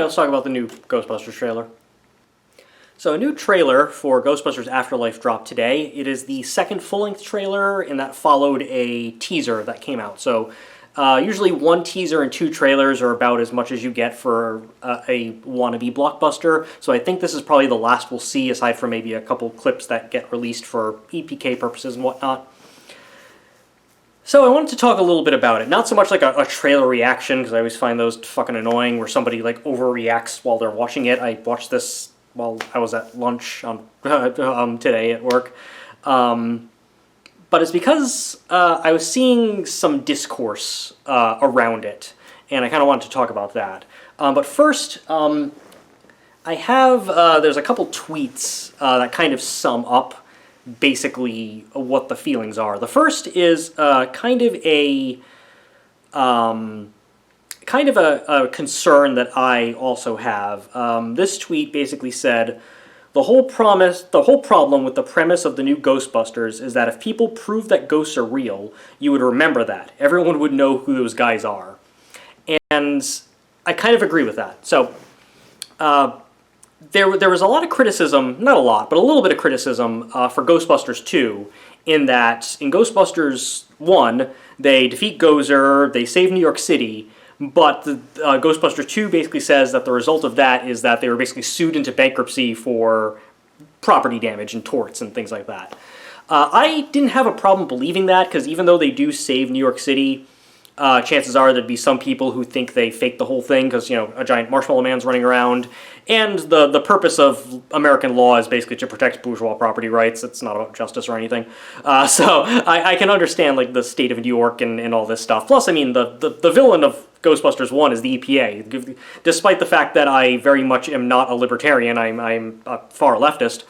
let's talk about the new Ghostbusters trailer. So a new trailer for Ghostbusters Afterlife dropped today. It is the second full-length trailer, and that followed a teaser that came out. So usually one teaser and two trailers are about as much as you get for a wannabe blockbuster. So I think this is probably the last we'll see, aside from maybe a couple clips that get released for EPK purposes and whatnot. So I wanted to talk a little bit about it. Not so much like a trailer reaction, because I always find those fucking annoying, where somebody like overreacts while they're watching it. I watched this while I was at lunch today at work. But it's because I was seeing some discourse around it, and I kind of wanted to talk about that. But first, I have, there's a couple tweets that kind of sum up basically what the feelings are. The first is kind of a concern that I also have. This tweet basically said, the whole problem with the premise of the new Ghostbusters is that if people prove that ghosts are real, you would remember that. Everyone would know who those guys are. And I kind of agree with that. So, there was a lot of criticism, not a lot, but a little bit of criticism for Ghostbusters 2, in that in Ghostbusters 1, they defeat Gozer, they save New York City, but Ghostbusters 2 basically says that the result of that is that they were basically sued into bankruptcy for property damage and torts and things like that. I didn't have a problem believing that, because even though they do save New York City, chances are there'd be some people who think they faked the whole thing because, you know, a giant marshmallow man's running around. And the purpose of American law is basically to protect bourgeois property rights. It's not about justice or anything. So I can understand, like, the state of New York and all this stuff. Plus, I mean, the villain of Ghostbusters 1 is the EPA. Despite the fact that I very much am not a libertarian, I'm a far leftist,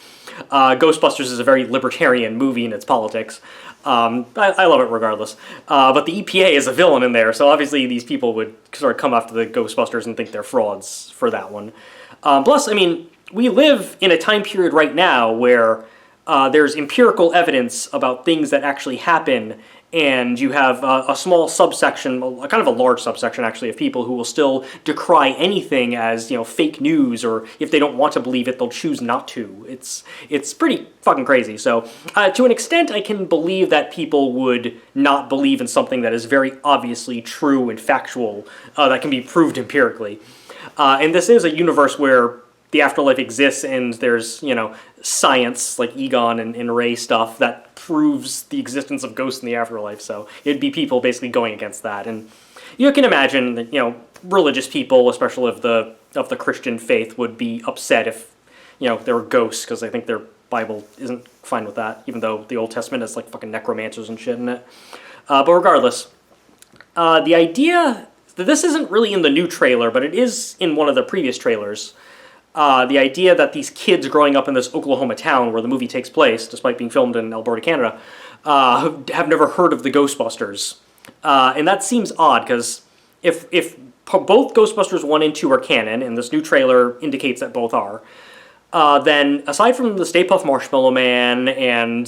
Ghostbusters is a very libertarian movie in its politics. I love it regardless. But the EPA is a villain in there, so obviously these people would sort of come after the Ghostbusters and think they're frauds for that one. Plus, I mean, we live in a time period right now where there's empirical evidence about things that actually happen, and you have a small subsection, kind of a large subsection actually, of people who will still decry anything as, you know, fake news, or if they don't want to believe it, they'll choose not to. It's pretty fucking crazy. So to an extent, I can believe that people would not believe in something that is very obviously true and factual, that can be proved empirically. And this is a universe where the afterlife exists, and there's, you know, science, like Egon and Ray stuff, that proves the existence of ghosts in the afterlife, so it'd be people basically going against that. And you can imagine that, you know, religious people, especially of the Christian faith, would be upset if, you know, there were ghosts, because I think their Bible isn't fine with that, even though the Old Testament has, like, fucking necromancers and shit in it. But regardless, the idea that this isn't really in the new trailer, but it is in one of the previous trailers. The idea that these kids growing up in this Oklahoma town where the movie takes place, despite being filmed in Alberta, Canada, have never heard of the Ghostbusters. And that seems odd, because if both Ghostbusters 1 and 2 are canon, and this new trailer indicates that both are, then aside from the Stay Puft Marshmallow Man and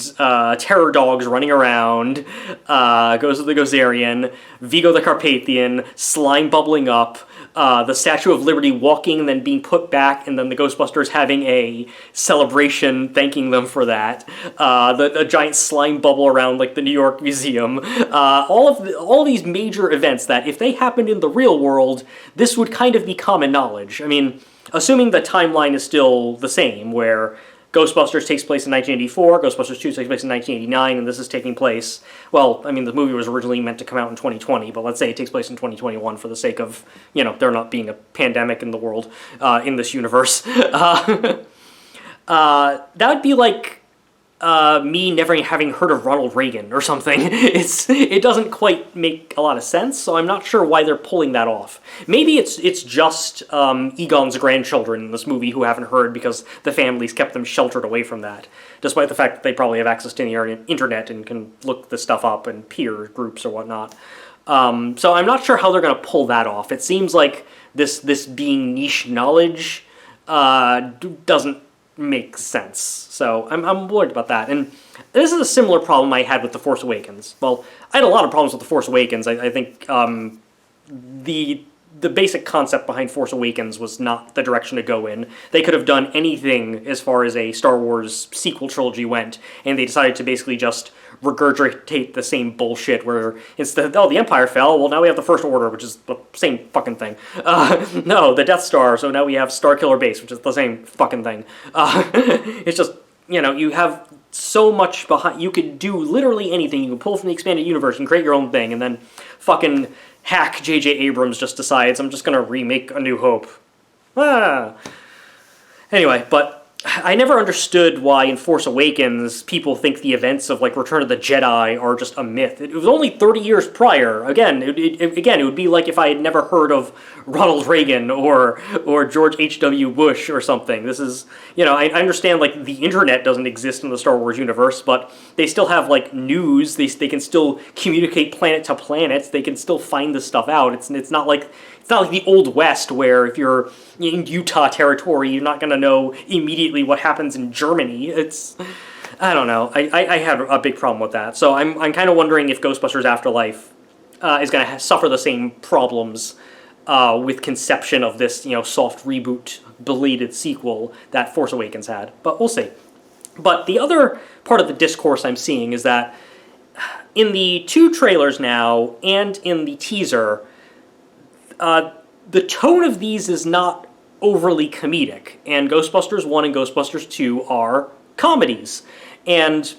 terror dogs running around, Gozer the Gozerian, Vigo the Carpathian, slime bubbling up, the Statue of Liberty walking and then being put back, and then the Ghostbusters having a celebration thanking them for that, the giant slime bubble around, like, the New York Museum, all these major events that, if they happened in the real world, this would kind of be common knowledge. I mean, assuming the timeline is still the same, where Ghostbusters takes place in 1984, Ghostbusters 2 takes place in 1989, and this is taking place, well, I mean, the movie was originally meant to come out in 2020, but let's say it takes place in 2021 for the sake of, you know, there not being a pandemic in the world, in this universe. That would be like me never having heard of Ronald Reagan or something. It doesn't quite make a lot of sense, so I'm not sure why they're pulling that off. Maybe it's just Egon's grandchildren in this movie who haven't heard because the families kept them sheltered away from that, despite the fact that they probably have access to the internet and can look this stuff up and peer groups or whatnot. So I'm not sure how they're going to pull that off. It seems like this being niche knowledge doesn't make sense. So I'm worried about that. And this is a similar problem I had with The Force Awakens. Well, I had a lot of problems with The Force Awakens. I think the the basic concept behind Force Awakens was not the direction to go in. They could have done anything as far as a Star Wars sequel trilogy went, and they decided to basically just regurgitate the same bullshit where instead, the Empire fell, well, now we have the First Order, which is the same fucking thing. No, the Death Star, so now we have Starkiller Base, which is the same fucking thing. It's just, you have so much behind. You could do literally anything. You can pull from the expanded universe and create your own thing, and then fucking hack J.J. Abrams just decides, I'm just gonna remake A New Hope. Anyway, but I never understood why in Force Awakens people think the events of Return of the Jedi are just a myth. It was only 30 years prior. Again, it would be like if I had never heard of Ronald Reagan or George H.W. Bush or something. This is, I understand the internet doesn't exist in the Star Wars universe, but they still have news. They can still communicate planet to planet. They can still find this stuff out. It's not like the Old West where if you're in Utah territory, you're not going to know immediately what happens in Germany. I don't know. I had a big problem with that. So I'm kind of wondering if Ghostbusters Afterlife is going to suffer the same problems with conception of this, soft reboot, belated sequel that Force Awakens had. But we'll see. But the other part of the discourse I'm seeing is that in the 2 trailers now and in the teaser, the tone of these is not overly comedic, and Ghostbusters 1 and Ghostbusters 2 are comedies. And,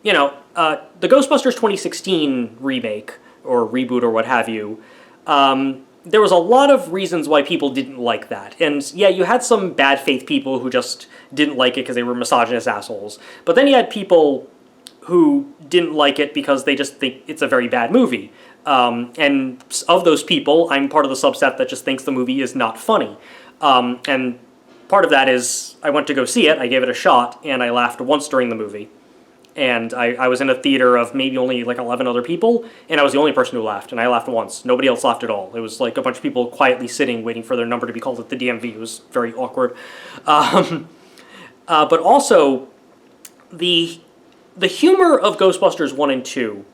the Ghostbusters 2016 remake, or reboot, or what have you, there was a lot of reasons why people didn't like that. And, yeah, you had some bad faith people who just didn't like it because they were misogynist assholes. But then you had people who didn't like it because they just think it's a very bad movie. And of those people, I'm part of the subset that just thinks the movie is not funny. And part of that is I went to go see it, I gave it a shot, and I laughed once during the movie. And I was in a theater of maybe only 11 other people, and I was the only person who laughed, and I laughed once. Nobody else laughed at all. It was a bunch of people quietly sitting, waiting for their number to be called at the DMV. It was very awkward. But also, the humor of Ghostbusters 1 and 2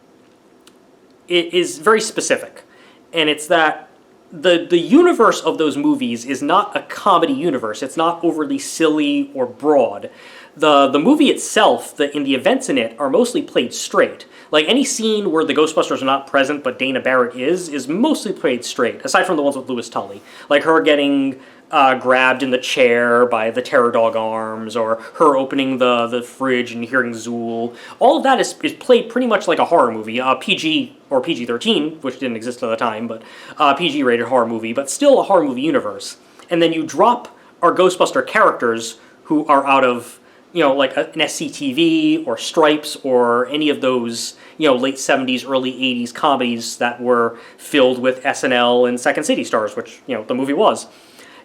is very specific, and it's that the universe of those movies is not a comedy universe. It's not overly silly or broad. The movie itself, and the events in it, are mostly played straight. Any scene where the Ghostbusters are not present but Dana Barrett is mostly played straight, aside from the ones with Louis Tully. Her getting grabbed in the chair by the terror dog arms, or her opening the fridge and hearing Zool. All of that is played pretty much like a horror movie, PG or PG-13, which didn't exist at the time, but PG-rated horror movie, but still a horror movie universe. And then you drop our Ghostbuster characters who are out of, an SCTV or Stripes or any of those, late 70s, early 80s comedies that were filled with SNL and Second City stars, which, the movie was.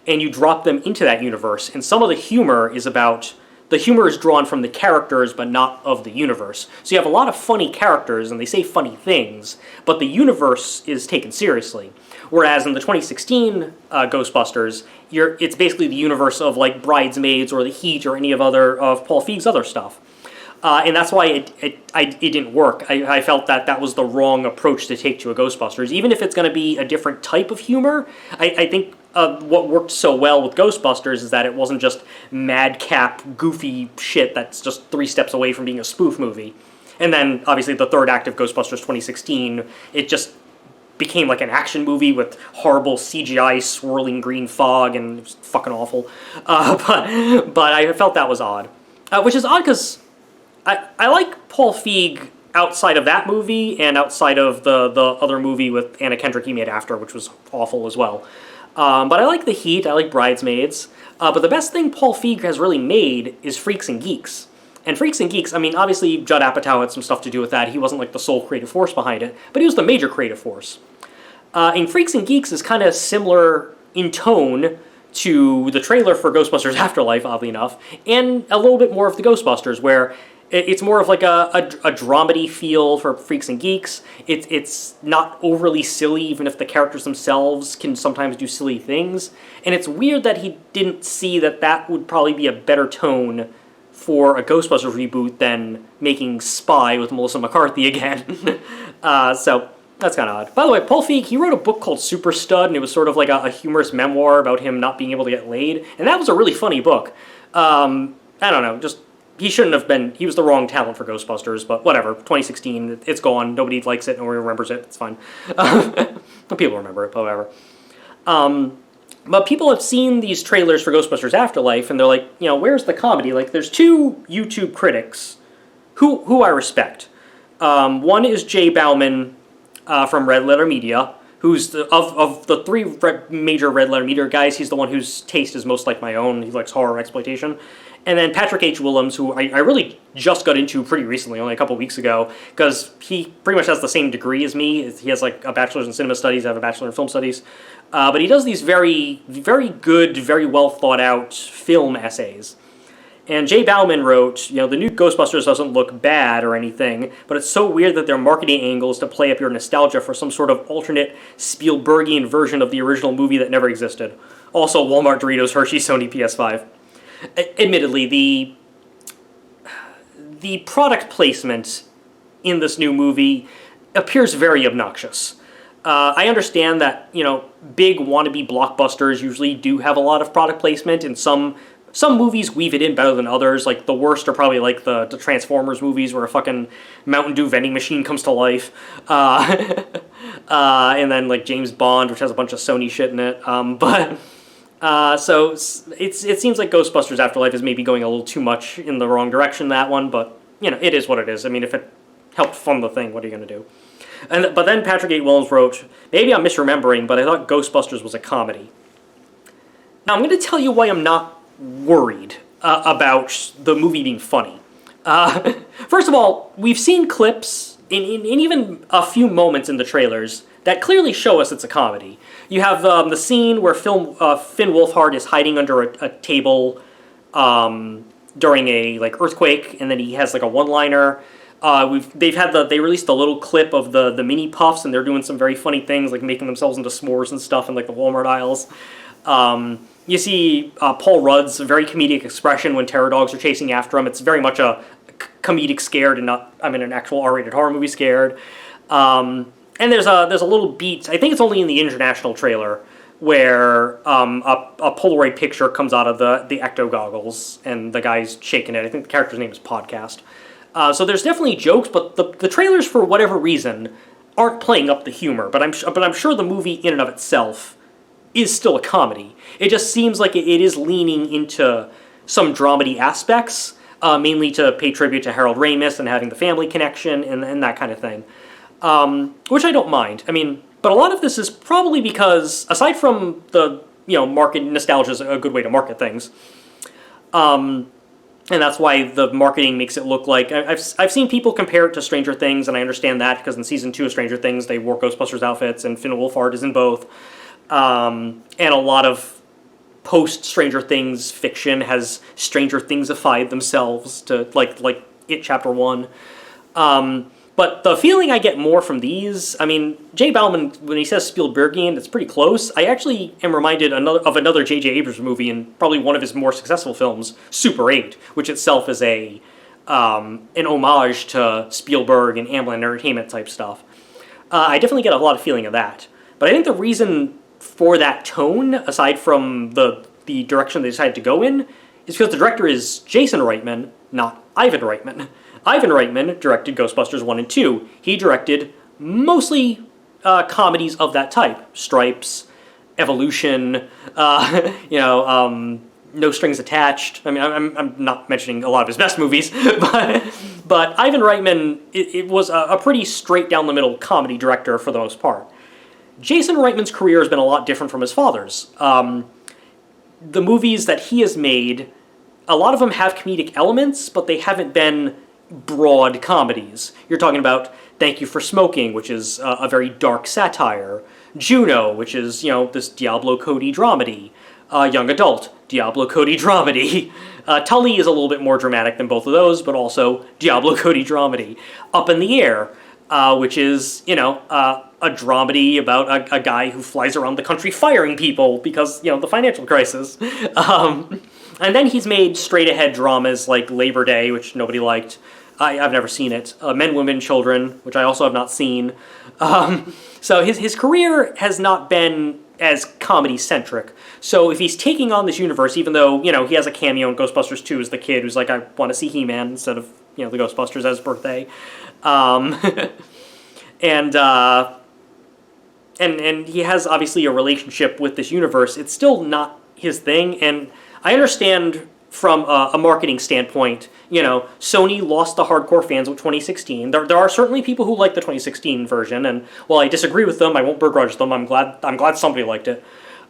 And you drop them into that universe, and some of the humor is drawn from the characters, but not of the universe. So you have a lot of funny characters, and they say funny things, but the universe is taken seriously. Whereas in the 2016 Ghostbusters, it's basically the universe of Bridesmaids or The Heat or any of Paul Feig's other stuff. And that's why it didn't work. I felt that was the wrong approach to take to a Ghostbusters. Even if it's going to be a different type of humor, I think what worked so well with Ghostbusters is that it wasn't just madcap, goofy shit that's just 3 steps away from being a spoof movie. And then, obviously, the third act of Ghostbusters 2016, it just became an action movie with horrible CGI swirling green fog, and it was fucking awful. But I felt that was odd. Which is odd because I like Paul Feig outside of that movie and outside of the other movie with Anna Kendrick he made after, which was awful as well. But I like The Heat, I like Bridesmaids. But the best thing Paul Feig has really made is Freaks and Geeks. And Freaks and Geeks, obviously Judd Apatow had some stuff to do with that. He wasn't the sole creative force behind it, but he was the major creative force. And Freaks and Geeks is kind of similar in tone to the trailer for Ghostbusters Afterlife, oddly enough, and a little bit more of the Ghostbusters, where it's more of a dramedy feel for Freaks and Geeks. It's not overly silly, even if the characters themselves can sometimes do silly things. And it's weird that he didn't see that would probably be a better tone for a Ghostbusters reboot than making Spy with Melissa McCarthy again. So That's kind of odd. By the way, Paul Feig, he wrote a book called Super Stud, and it was sort of like a humorous memoir about him not being able to get laid, and that was a really funny book. I don't know, just, he shouldn't have been, he was the wrong talent for Ghostbusters, but whatever, 2016, it's gone, nobody likes it, nobody remembers it, it's fine. People remember it, but whatever. But people have seen these trailers for Ghostbusters Afterlife, and they're like, you know, where's the comedy? Like, there's two YouTube critics who I respect. One is Jay Bauman from Red Letter Media, who's, of the three major Red Letter Media guys, he's the one whose taste is most like my own. He likes horror exploitation. And then Patrick H. Willems, who I really just got into pretty recently, only a couple weeks ago, because he pretty much has the same degree as me. He has like a bachelor's in cinema studies, I have a bachelor in film studies. But he does these very, very good, very well thought out film essays. And Jay Bauman wrote, you know, the new Ghostbusters doesn't look bad or anything, but it's so weird that their marketing angle is to play up your nostalgia for some sort of alternate Spielbergian version of the original movie that never existed. Also, Walmart, Doritos, Hershey, Sony, PS5. Admittedly, the product placement in this new movie appears very obnoxious. I understand that, you know, big wannabe blockbusters usually do have a lot of product placement, and some movies weave it in better than others. Like, the worst are probably like the Transformers movies where a fucking Mountain Dew vending machine comes to life. And then like James Bond, which has a bunch of Sony shit in it. So it seems like Ghostbusters Afterlife is maybe going a little too much in the wrong direction, that one, but, you know, it is what it is. I mean, if it helped fund the thing, what are you going to do? But then Patrick A. Willems wrote, maybe I'm misremembering, but I thought Ghostbusters was a comedy. Now, I'm going to tell you why I'm not worried about the movie being funny. First of all, we've seen clips in even a few moments in the trailers that clearly show us it's a comedy. You have the scene where Finn Wolfhard is hiding under a table during a like earthquake, and then he has like a one-liner. They released a little clip of the Mini Pufts, and they're doing some very funny things, like making themselves into s'mores and stuff in like the Walmart aisles. You see Paul Rudd's very comedic expression when terror dogs are chasing after him. It's very much a comedic scared and not, I mean, an actual R-rated horror movie scared. And there's a little beat, I think it's only in the international trailer, where a Polaroid picture comes out of the ecto goggles, and the guy's shaking it. I think the character's name is Podcast. So there's definitely jokes, but the trailers, for whatever reason, aren't playing up the humor. But I'm sure the movie in and of itself is still a comedy. It just seems like it is leaning into some dramedy aspects, mainly to pay tribute to Harold Ramis and having the family connection and that kind of thing, which I don't mind. I mean, but a lot of this is probably because, aside from the, you know, market nostalgia is a good way to market things, and that's why the marketing makes it look like... I've seen people compare it to Stranger Things, and I understand that, because in Season 2 of Stranger Things, they wore Ghostbusters outfits, and Finn Wolfhard is in both. And a lot of post-Stranger Things fiction has Stranger Thingsified themselves to, like It Chapter 1. But the feeling I get more from these, I mean, Jay Bauman, when he says Spielbergian, it's pretty close. I actually am reminded of another J.J. Abrams movie, and probably one of his more successful films, Super 8, which itself is an homage to Spielberg and Amblin Entertainment type stuff. I definitely get a lot of feeling of that. But I think the reason for that tone, aside from the direction they decided to go in, is because the director is Jason Reitman, not Ivan Reitman. Ivan Reitman directed Ghostbusters 1 and 2. He directed mostly comedies of that type. Stripes, Evolution, No Strings Attached. I mean, I'm not mentioning a lot of his best movies, but Ivan Reitman, it was a pretty straight-down-the-middle comedy director for the most part. Jason Reitman's career has been a lot different from his father's. The movies that he has made, a lot of them have comedic elements, but they haven't been broad comedies. You're talking about Thank You for Smoking, which is a very dark satire. Juno, which is, this Diablo Cody dramedy. Young Adult, Diablo Cody dramedy. Tully is a little bit more dramatic than both of those, but also Diablo Cody dramedy. Up in the Air, which is, a dramedy about a guy who flies around the country firing people because, the financial crisis. And then he's made straight-ahead dramas like Labor Day, which nobody liked, I've never seen it. Men, Women, Children, which I also have not seen. So his career has not been as comedy-centric. So if he's taking on this universe, even though, he has a cameo in Ghostbusters 2 as the kid who's like, I want to see He-Man instead of, the Ghostbusters as his birthday. And he has, obviously, a relationship with this universe. It's still not his thing, and I understand from a marketing standpoint, Sony lost the hardcore fans with 2016. There are certainly people who like the 2016 version, and while I disagree with them, I won't begrudge them. I'm glad somebody liked it.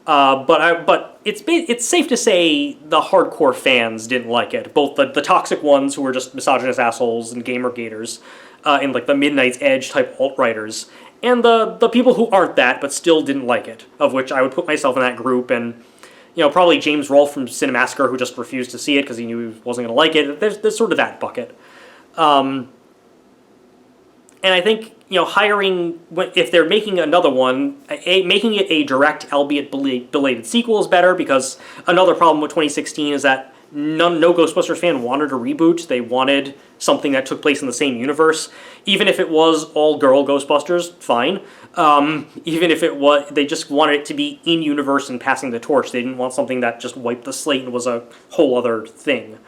But it's safe to say the hardcore fans didn't like it. Both the toxic ones who were just misogynist assholes and gamer gators, and like the Midnight's Edge type alt-writers, and the people who aren't that but still didn't like it, of which I would put myself in that group, and probably James Rolfe from Cinemassacre, who just refused to see it because he knew he wasn't going to like it. There's sort of that bucket. And I think, hiring, if they're making another one, making it a direct, albeit belated sequel is better, because another problem with 2016 is that no Ghostbusters fan wanted a reboot. They wanted something that took place in the same universe. Even if it was all-girl Ghostbusters, fine. Even if it was, they just wanted it to be in-universe and passing the torch. They didn't want something that just wiped the slate and was a whole other thing.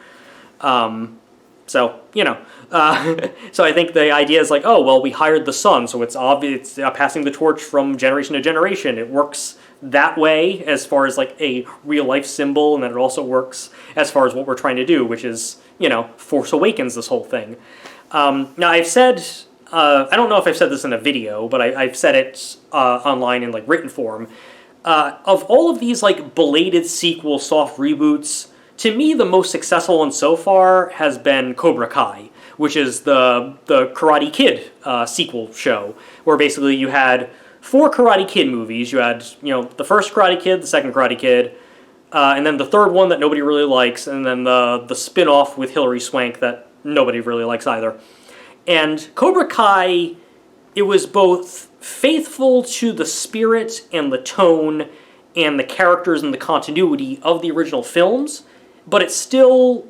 So I think the idea is like, oh, well, we hired the son, so it's obvious, it's passing the torch from generation to generation. It works that way as far as like a real-life symbol, and then it also works as far as what we're trying to do, which is, Force Awakens this whole thing. Now, I've said, I don't know if I've said this in a video, but I've said it online in like written form. Of all of these like belated sequel soft reboots, to me the most successful one so far has been Cobra Kai, which is the Karate Kid sequel show, where basically you had 4 Karate Kid movies. You had, the first Karate Kid, the second Karate Kid, and then the third one that nobody really likes, and then the spin-off with Hilary Swank that nobody really likes either. And Cobra Kai, it was both faithful to the spirit and the tone and the characters and the continuity of the original films, but it still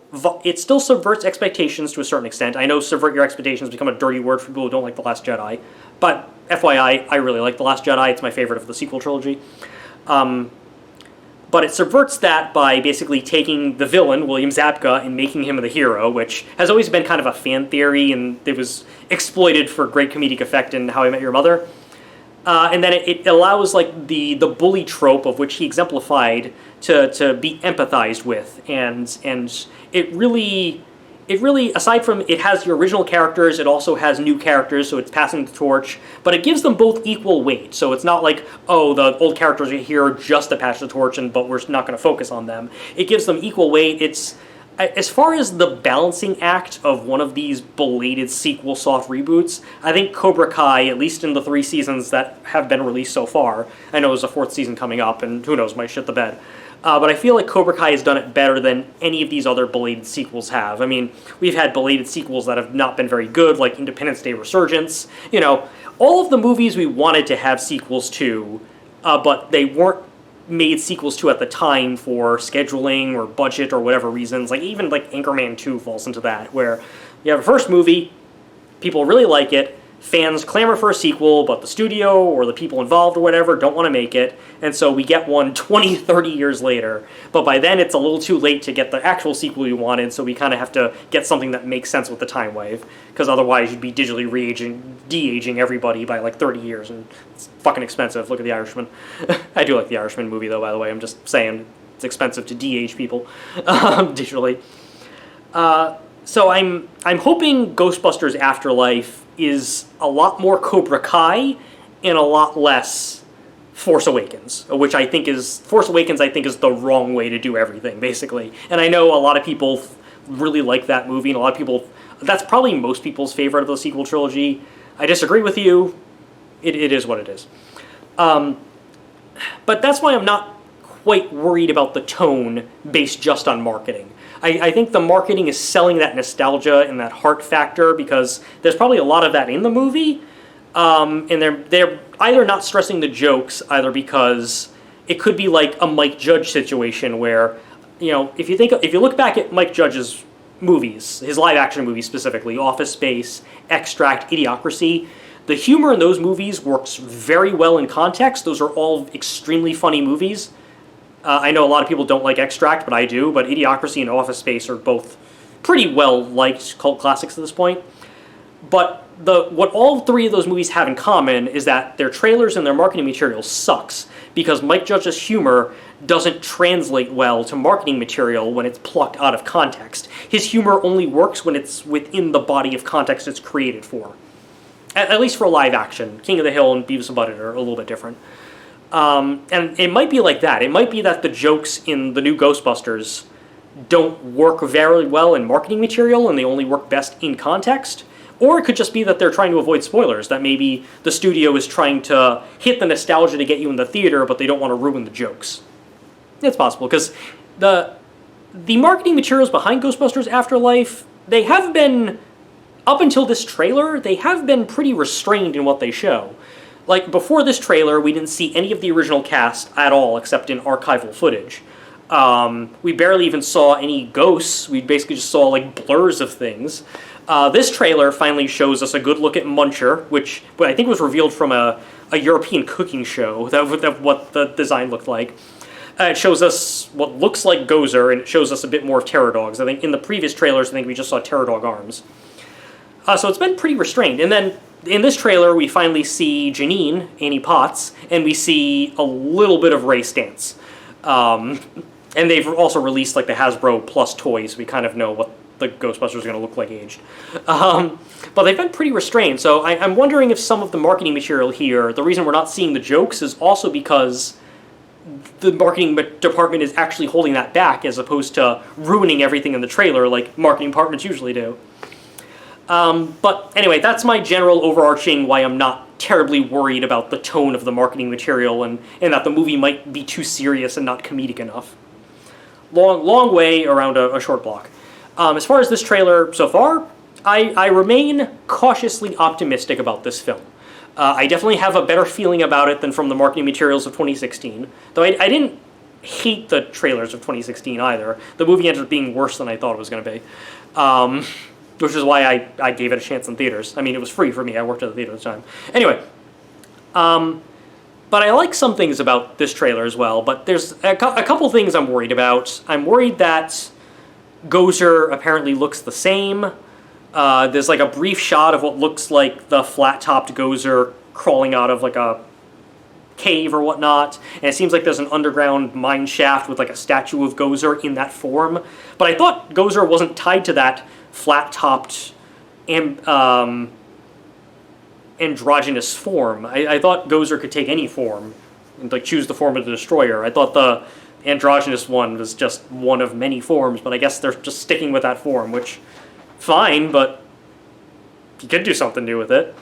subverts expectations to a certain extent. I know subvert your expectations become a dirty word for people who don't like The Last Jedi, but FYI, I really like The Last Jedi. It's my favorite of the sequel trilogy. But it subverts that by basically taking the villain, William Zabka, and making him the hero, which has always been kind of a fan theory, and it was exploited for great comedic effect in How I Met Your Mother. And then it allows like the bully trope, of which he exemplified, to be empathized with, and it really, aside from it has the original characters, it also has new characters, so it's passing the torch, but it gives them both equal weight. So it's not like, oh, the old characters are here just to pass the torch, but we're not going to focus on them. It gives them equal weight. It's, as far as the balancing act of one of these belated sequel soft reboots, I think Cobra Kai, at least in the 3 seasons that have been released so far, I know there's a 4th season coming up, and who knows, might shit the bed. But I feel like Cobra Kai has done it better than any of these other belated sequels have. I mean, we've had belated sequels that have not been very good, like Independence Day Resurgence. All of the movies we wanted to have sequels to, but they weren't made sequels to at the time for scheduling or budget or whatever reasons. Like, even like Anchorman 2 falls into that, where you have a first movie, people really like it, fans clamor for a sequel, but the studio or the people involved or whatever don't want to make it, and so we get one 20, 30 years later. But by then it's a little too late to get the actual sequel we wanted, so we kind of have to get something that makes sense with the time wave, because otherwise you'd be digitally de-aging everybody by like 30 years, and it's fucking expensive. Look at The Irishman. I do like The Irishman movie, though, by the way. I'm just saying it's expensive to de-age people digitally. So I'm hoping Ghostbusters Afterlife is a lot more Cobra Kai and a lot less Force Awakens, which I think is the wrong way to do everything, basically. And I know a lot of people really like that movie, and a lot of people, that's probably most people's favorite of the sequel trilogy. I disagree with you. It is what it is. But that's why I'm not quite worried about the tone based just on marketing. I think the marketing is selling that nostalgia and that heart factor, because there's probably a lot of that in the movie, and they're either not stressing the jokes, either because it could be like a Mike Judge situation where, if you look back at Mike Judge's movies, his live-action movies specifically, Office Space, Extract, Idiocracy, the humor in those movies works very well in context. Those are all extremely funny movies. I know a lot of people don't like Extract, but I do. But Idiocracy and Office Space are both pretty well-liked cult classics at this point. But what all three of those movies have in common is that their trailers and their marketing material sucks, because Mike Judge's humor doesn't translate well to marketing material when it's plucked out of context. His humor only works when it's within the body of context it's created for. At least for live action. King of the Hill and Beavis and Butthead are a little bit different. And it might be like that. It might be that the jokes in the new Ghostbusters don't work very well in marketing material and they only work best in context. Or it could just be that they're trying to avoid spoilers, that maybe the studio is trying to hit the nostalgia to get you in the theater, but they don't want to ruin the jokes. It's possible, because the marketing materials behind Ghostbusters Afterlife, they have been, up until this trailer, they have been pretty restrained in what they show. Like, before this trailer, we didn't see any of the original cast at all, except in archival footage. We barely even saw any ghosts. We basically just saw, like, blurs of things. This trailer finally shows us a good look at Muncher, which I think was revealed from a European cooking show, that what the design looked like. It shows us what looks like Gozer, and it shows us a bit more of Terror Dogs. I think in the previous trailers, I think we just saw Terror Dog arms. So it's been pretty restrained. And then in this trailer, we finally see Janine, Annie Potts, and we see a little bit of Ray Stantz. And they've also released like the Hasbro Plus toys, so we kind of know what the Ghostbusters are going to look like aged. But they've been pretty restrained, so I'm wondering if some of the marketing material here, the reason we're not seeing the jokes is also because the marketing department is actually holding that back as opposed to ruining everything in the trailer like marketing departments usually do. But anyway, that's my general overarching why I'm not terribly worried about the tone of the marketing material and that the movie might be too serious and not comedic enough. Long way around a short block. As far as this trailer so far, I remain cautiously optimistic about this film. I definitely have a better feeling about it than from the marketing materials of 2016, though I didn't hate the trailers of 2016 either. The movie ended up being worse than I thought it was going to be, which is why I gave it a chance in theaters. I mean, it was free for me. I worked at the theater at the time. Anyway, but I like some things about this trailer as well, but there's a couple things I'm worried about. I'm worried that Gozer apparently looks the same. There's like a brief shot of what looks like the flat-topped Gozer crawling out of like a cave or whatnot, and it seems like there's an underground mine shaft with like a statue of Gozer in that form. But I thought Gozer wasn't tied to that flat-topped androgynous form. I thought Gozer could take any form and like choose the form of the Destroyer. I thought the androgynous one was just one of many forms, but I guess they're just sticking with that form, which, fine, but you could do something new with it.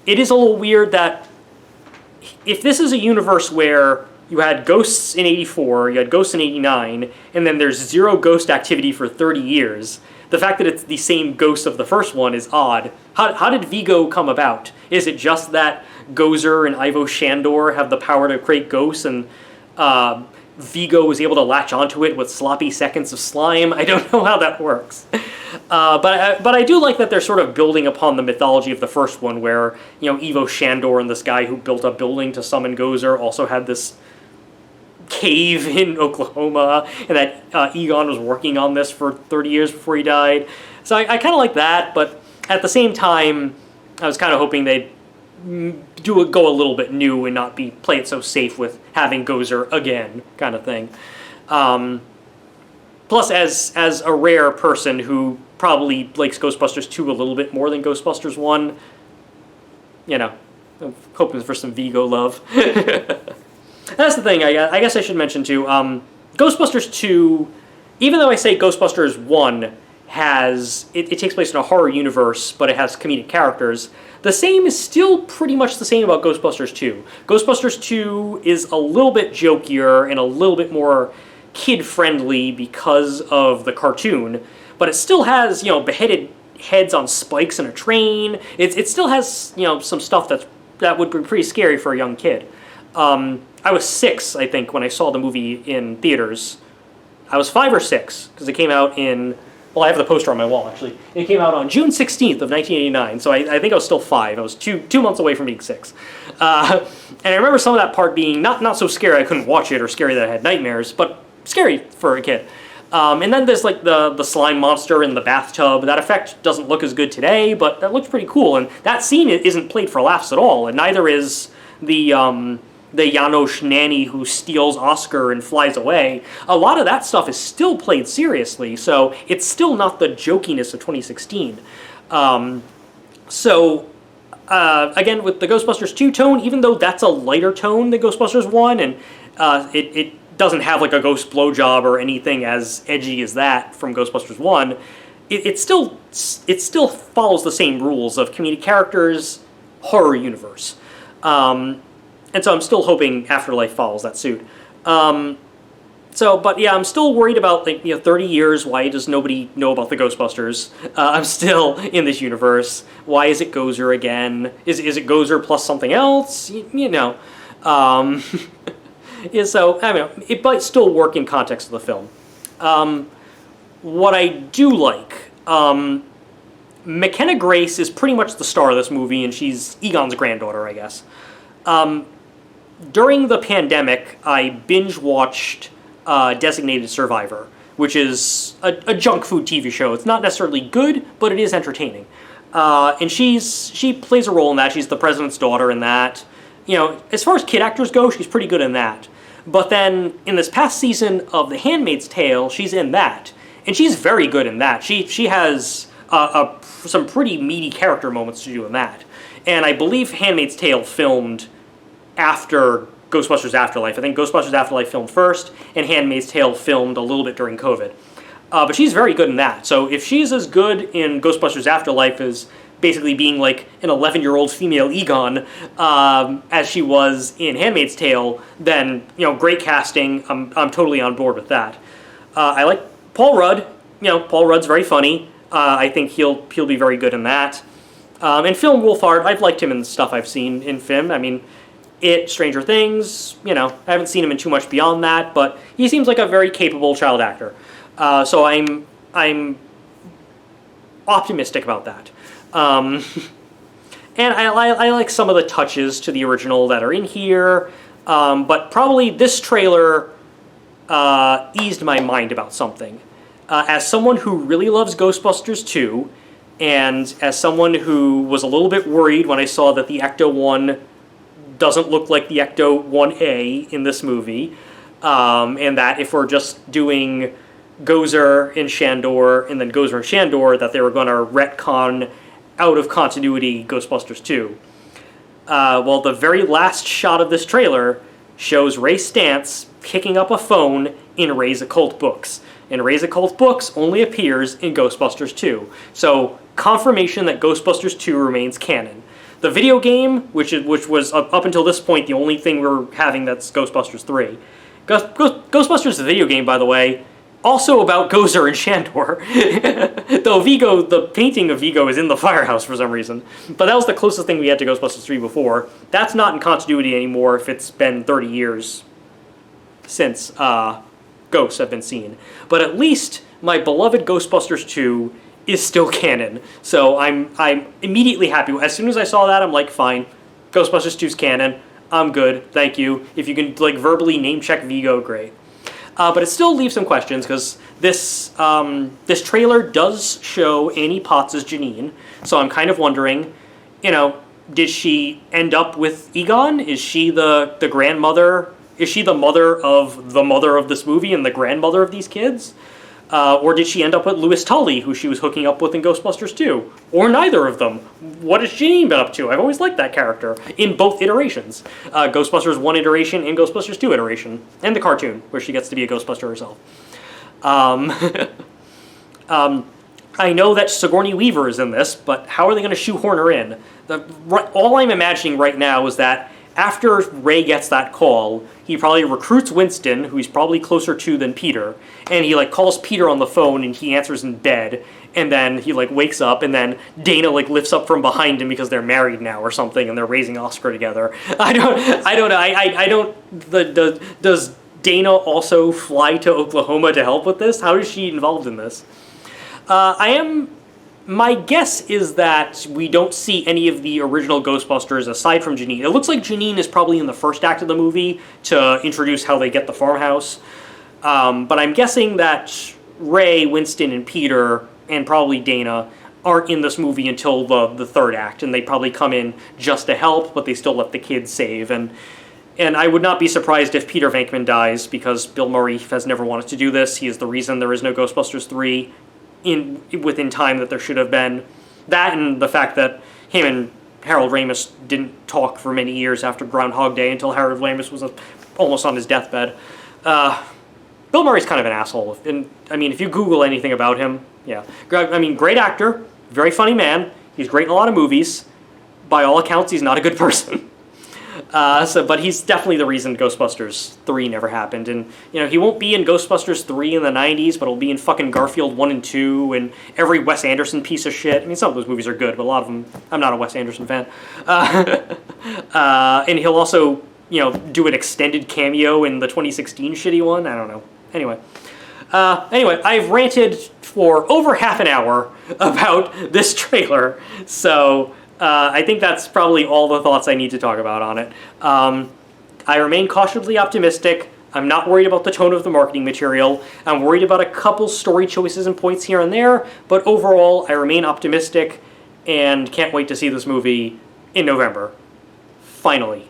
It is a little weird that if this is a universe where you had ghosts in 84, you had ghosts in 89, and then there's zero ghost activity for 30 years, the fact that it's the same ghost of the first one is odd. How did Vigo come about? Is it just that Gozer and Ivo Shandor have the power to create ghosts, and Vigo was able to latch onto it with sloppy seconds of slime? I don't know how that works. But I do like that they're sort of building upon the mythology of the first one, where, you know, Ivo Shandor and this guy who built a building to summon Gozer also had this cave in Oklahoma, and that Egon was working on this for 30 years before he died. So I kind of like that, but at the same time, I was kind of hoping they'd go a little bit new and not play it so safe with having Gozer again, kind of thing. Plus, as a rare person who probably likes Ghostbusters 2 a little bit more than Ghostbusters 1, you know, I'm hoping for some Vigo love. That's the thing, I guess I should mention too. Ghostbusters 2, even though I say Ghostbusters 1 it takes place in a horror universe, but it has comedic characters, the same is still pretty much the same about Ghostbusters 2. Ghostbusters 2 is a little bit jokier and a little bit more kid-friendly because of the cartoon, but it still has, you know, beheaded heads on spikes in a train. It still has, you know, some stuff that would be pretty scary for a young kid. I was 6, I think, when I saw the movie in theaters, I was 5 or 6 because it came out in. Well, I have the poster on my wall actually. It came out on June 16th of 1989, so I think I was still 5. I was two months away from being 6, and I remember some of that part being not so scary I couldn't watch it or scary that I had nightmares, but scary for a kid. And then there's like the slime monster in the bathtub. That effect doesn't look as good today, but that looks pretty cool. And that scene isn't played for laughs at all, and neither is the Janosz nanny who steals Oscar and flies away. A lot of that stuff is still played seriously, so it's still not the jokiness of 2016. Again, with the Ghostbusters 2 tone, even though that's a lighter tone than Ghostbusters 1, and it doesn't have like a ghost blowjob or anything as edgy as that from Ghostbusters 1, it still follows the same rules of comedic characters, horror universe. And so I'm still hoping Afterlife follows that suit. But yeah, I'm still worried about 30 years. Why does nobody know about the Ghostbusters? I'm still in this universe. Why is it Gozer again? Is it Gozer plus something else? So I mean, it might still work in context of the film. What I do like, McKenna Grace is pretty much the star of this movie, and she's Egon's granddaughter, I guess. During the pandemic, I binge-watched Designated Survivor, which is a junk food TV show. It's not necessarily good, but it is entertaining. And she plays a role in that. She's the president's daughter in that. As far as kid actors go, she's pretty good in that. But then, in this past season of The Handmaid's Tale, she's in that. And she's very good in that. She has some pretty meaty character moments to do in that. And I believe Handmaid's Tale filmed after Ghostbusters Afterlife. I think Ghostbusters Afterlife filmed first, and Handmaid's Tale filmed a little bit during COVID. But she's very good in that. So if she's as good in Ghostbusters Afterlife as basically being like an 11-year-old female Egon as she was in Handmaid's Tale, then great casting. I'm totally on board with that. I like Paul Rudd. Paul Rudd's very funny. I think he'll be very good in that. And Phil Wolfhard, I've liked him in the stuff I've seen in film. I mean, Stranger Things, I haven't seen him in too much beyond that, but he seems like a very capable child actor. So I'm optimistic about that. And I like some of the touches to the original that are in here, but probably this trailer eased my mind about something. As someone who really loves Ghostbusters 2, and as someone who was a little bit worried when I saw that the Ecto-1 doesn't look like the Ecto-1A in this movie, and that if we're just doing Gozer and Shandor, and then Gozer and Shandor, that they were going to retcon out of continuity Ghostbusters 2. Well, the very last shot of this trailer shows Ray Stantz picking up a phone in Ray's Occult Books. And Ray's Occult Books only appears in Ghostbusters 2. So, confirmation that Ghostbusters 2 remains canon. The video game, which was up until this point the only thing we're having that's Ghostbusters 3. Ghostbusters the video game, by the way, also about Gozer and Shandor. Though Vigo, the painting of Vigo is in the firehouse for some reason. But that was the closest thing we had to Ghostbusters 3 before. That's not in continuity anymore if it's been 30 years since ghosts have been seen. But at least my beloved Ghostbusters 2 is still canon. So I'm immediately happy. As soon as I saw that, I'm like, fine. Ghostbusters 2's canon. I'm good. Thank you. If you can verbally name check Vigo, great. But it still leaves some questions because this trailer does show Annie Potts as Janine. So I'm kind of wondering, did she end up with Egon? Is she the grandmother? Is she the mother of this movie and the grandmother of these kids? Or did she end up with Louis Tully, who she was hooking up with in Ghostbusters 2? Or neither of them? What has Janine been up to? I've always liked that character in both iterations. Ghostbusters 1 iteration and Ghostbusters 2 iteration. And the cartoon, where she gets to be a Ghostbuster herself. I know that Sigourney Weaver is in this, but how are they going to shoehorn her in? All I'm imagining right now is that after Ray gets that call, he probably recruits Winston, who he's probably closer to than Peter, and he calls Peter on the phone, and he answers in bed, and then he wakes up, and then Dana lifts up from behind him because they're married now or something, and they're raising Oscar together. I don't know. Does Dana also fly to Oklahoma to help with this? How is she involved in this? My guess is that we don't see any of the original Ghostbusters aside from Janine. It looks like Janine is probably in the first act of the movie to introduce how they get the farmhouse. But I'm guessing that Ray, Winston, and Peter, and probably Dana, aren't in this movie until the third act, and they probably come in just to help, but they still let the kids save. And I would not be surprised if Peter Venkman dies, because Bill Murray has never wanted to do this. He is the reason there is no Ghostbusters 3 within time that there should have been. That and the fact that him and Harold Ramis didn't talk for many years after Groundhog Day until Harold Ramis was almost on his deathbed. Bill Murray's kind of an asshole. And I mean, if you Google anything about him, yeah. I mean, great actor, very funny man. He's great in a lot of movies. By all accounts, he's not a good person. But he's definitely the reason Ghostbusters 3 never happened. And, you know, he won't be in Ghostbusters 3 in the 90s, but he'll be in fucking Garfield 1 and 2 and every Wes Anderson piece of shit. I mean, some of those movies are good, but a lot of them, I'm not a Wes Anderson fan. And he'll also, you know, do an extended cameo in the 2016 shitty one. I don't know. Anyway, I've ranted for over half an hour about this trailer, so I think that's probably all the thoughts I need to talk about on it. I remain cautiously optimistic. I'm not worried about the tone of the marketing material. I'm worried about a couple story choices and points here and there, but overall, I remain optimistic and can't wait to see this movie in November. Finally.